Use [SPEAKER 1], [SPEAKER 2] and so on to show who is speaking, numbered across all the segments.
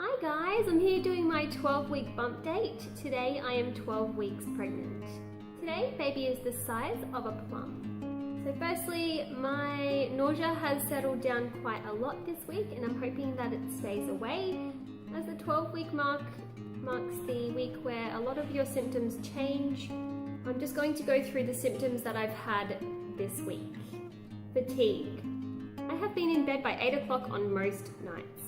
[SPEAKER 1] Hi guys, I'm here doing my 12-week bump date. Today I am 12 weeks pregnant. Today baby is the size of a plum. So firstly, my nausea has settled down quite a lot this week and I'm hoping that it stays away, as the 12-week marks the week where a lot of your symptoms change. I'm just going to go through the symptoms that I've had this week. Fatigue. I have been in bed by 8 o'clock on most nights,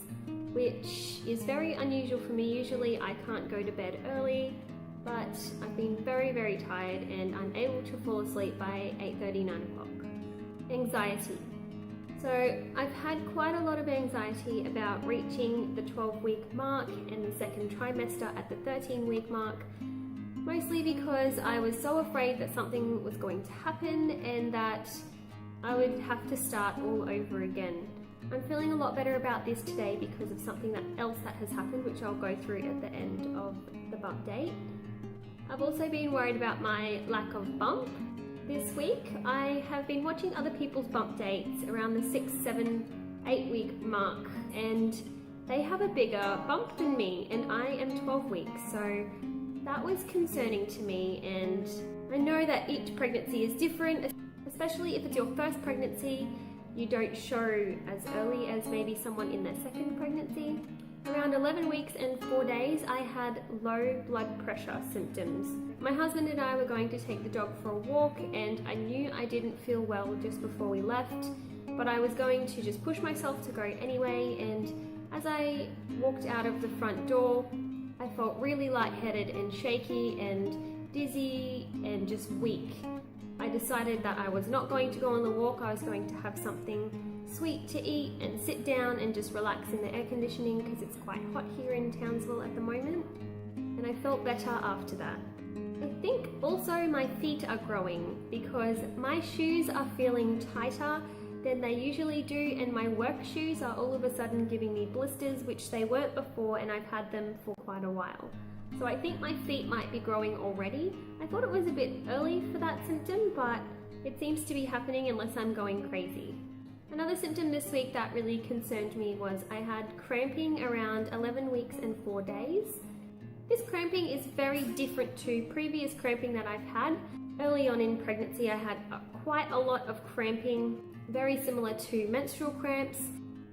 [SPEAKER 1] which is very unusual for me. Usually I can't go to bed early, but I've been very tired and I'm able to fall asleep by 8:30, 9 o'clock. Anxiety. So I've had quite a lot of anxiety about reaching the 12-week mark and the second trimester at the 13-week mark, mostly because I was so afraid that something was going to happen and that I would have to start all over again. I'm feeling a lot better about this today because of something else that has happened, which I'll go through at the end of the bump date. I've also been worried about my lack of bump. This week I have been watching other people's bump dates around the 6, 7, 8 week mark, and they have a bigger bump than me, and I am 12 weeks, so that was concerning to me. And I know that each pregnancy is different, especially if it's your first pregnancy. You don't show as early as maybe someone in their second pregnancy. Around 11 weeks and 4 days, I had low blood pressure symptoms. My husband and I were going to take the dog for a walk, and I knew I didn't feel well just before we left, but I was going to just push myself to go anyway. And as I walked out of the front door, I felt really lightheaded and shaky and dizzy and just weak. I decided that I was not going to go on the walk. I was going to have something sweet to eat and sit down and just relax in the air conditioning because it's quite hot here in Townsville at the moment, and I felt better after that. I think also my feet are growing because my shoes are feeling tighter than they usually do, and my work shoes are all of a sudden giving me blisters, which they weren't before, and I've had them for quite a while. So I think my feet might be growing already. I thought it was a bit early for that symptom, but it seems to be happening unless I'm going crazy. Another symptom this week that really concerned me was I had cramping around 11 weeks and 4 days. This cramping is very different to previous cramping that I've had. Early on in pregnancy, I had quite a lot of cramping, very similar to menstrual cramps.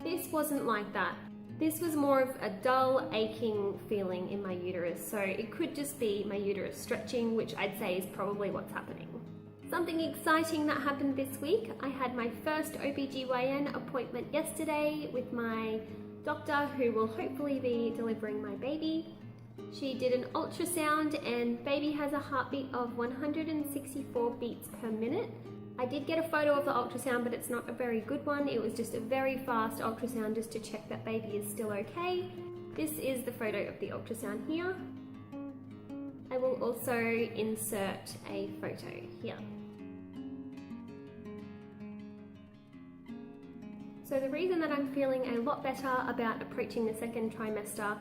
[SPEAKER 1] This wasn't like that. This was more of a dull, aching feeling in my uterus, so it could just be my uterus stretching, which I'd say is probably what's happening. Something exciting that happened this week, I had my first OBGYN appointment yesterday with my doctor who will hopefully be delivering my baby. She did an ultrasound and baby has a heartbeat of 164 beats per minute. I did get a photo of the ultrasound, but it's not a very good one. It was just a very fast ultrasound just to check that baby is still okay. This is the photo of the ultrasound here. I will also insert a photo here. So the reason that I'm feeling a lot better about approaching the second trimester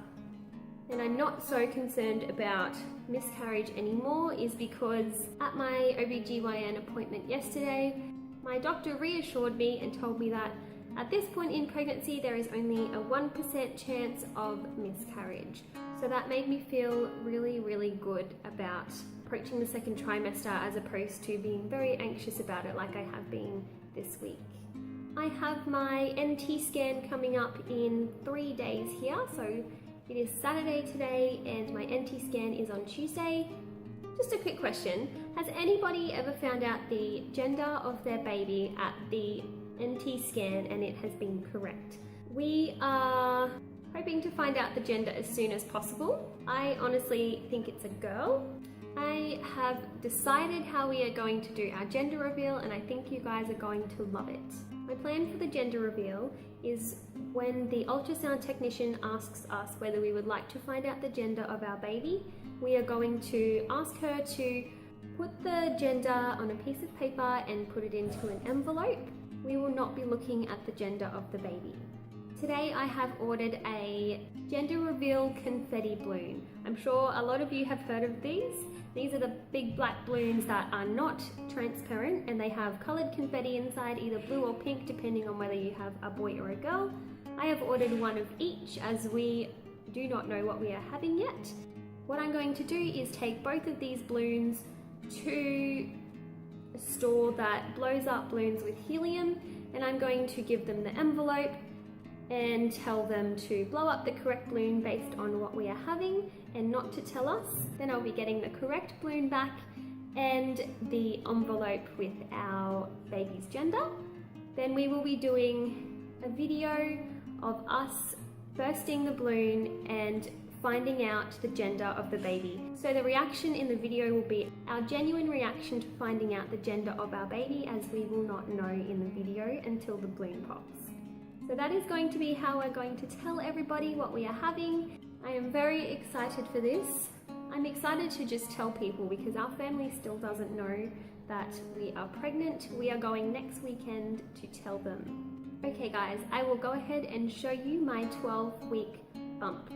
[SPEAKER 1] and I'm not so concerned about miscarriage anymore is because at my OBGYN appointment yesterday, my doctor reassured me and told me that at this point in pregnancy there is only a 1% chance of miscarriage. So that made me feel really good about approaching the second trimester as opposed to being very anxious about it like I have been this week. I have my NT scan coming up in 3 days here, so it is Saturday today and my NT scan is on Tuesday. Just a quick question, has anybody ever found out the gender of their baby at the NT scan and it has been correct? We are hoping to find out the gender as soon as possible. I honestly think it's a girl. I have decided how we are going to do our gender reveal and I think you guys are going to love it. My plan for the gender reveal is when the ultrasound technician asks us whether we would like to find out the gender of our baby, we are going to ask her to put the gender on a piece of paper and put it into an envelope. We will not be looking at the gender of the baby. Today I have ordered a gender reveal confetti balloon. I'm sure a lot of you have heard of these. These are the big black balloons that are not transparent and they have coloured confetti inside, either blue or pink depending on whether you have a boy or a girl. I have ordered one of each as we do not know what we are having yet, what I'm going to do is take both of these balloons to a store that blows up balloons with helium, and I'm going to give them the envelope and tell them to blow up the correct balloon based on what we are having and not to tell us. Then I'll be getting the correct balloon back and the envelope with our baby's gender. Then we will be doing a video of us bursting the balloon and finding out the gender of the baby. So the reaction in the video will be our genuine reaction to finding out the gender of our baby, as we will not know in the video until the balloon pops. So that is going to be how we're going to tell everybody what we are having. I am very excited for this. I'm excited to just tell people because our family still doesn't know that we are pregnant. We are going next weekend to tell them. Okay guys, I will go ahead and show you my 12-week bump.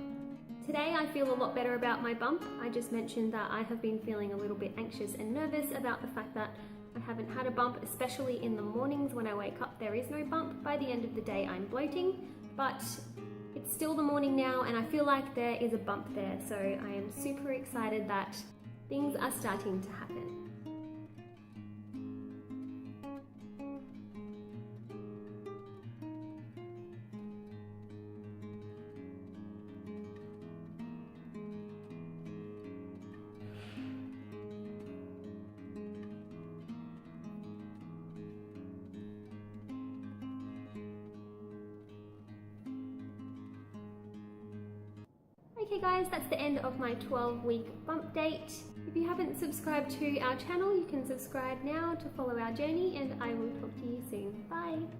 [SPEAKER 1] Today I feel a lot better about my bump. I just mentioned that I have been feeling a little bit anxious and nervous about the fact that I haven't had a bump, especially in the mornings when I wake up. There is no bump. By the end of the day I'm bloating, but it's still the morning now and I feel like there is a bump there. So I am super excited that things are starting to happen. Okay guys, that's the end of my 12-week bump date. If you haven't subscribed to our channel, you can subscribe now to follow our journey, and I will talk to you soon. Bye!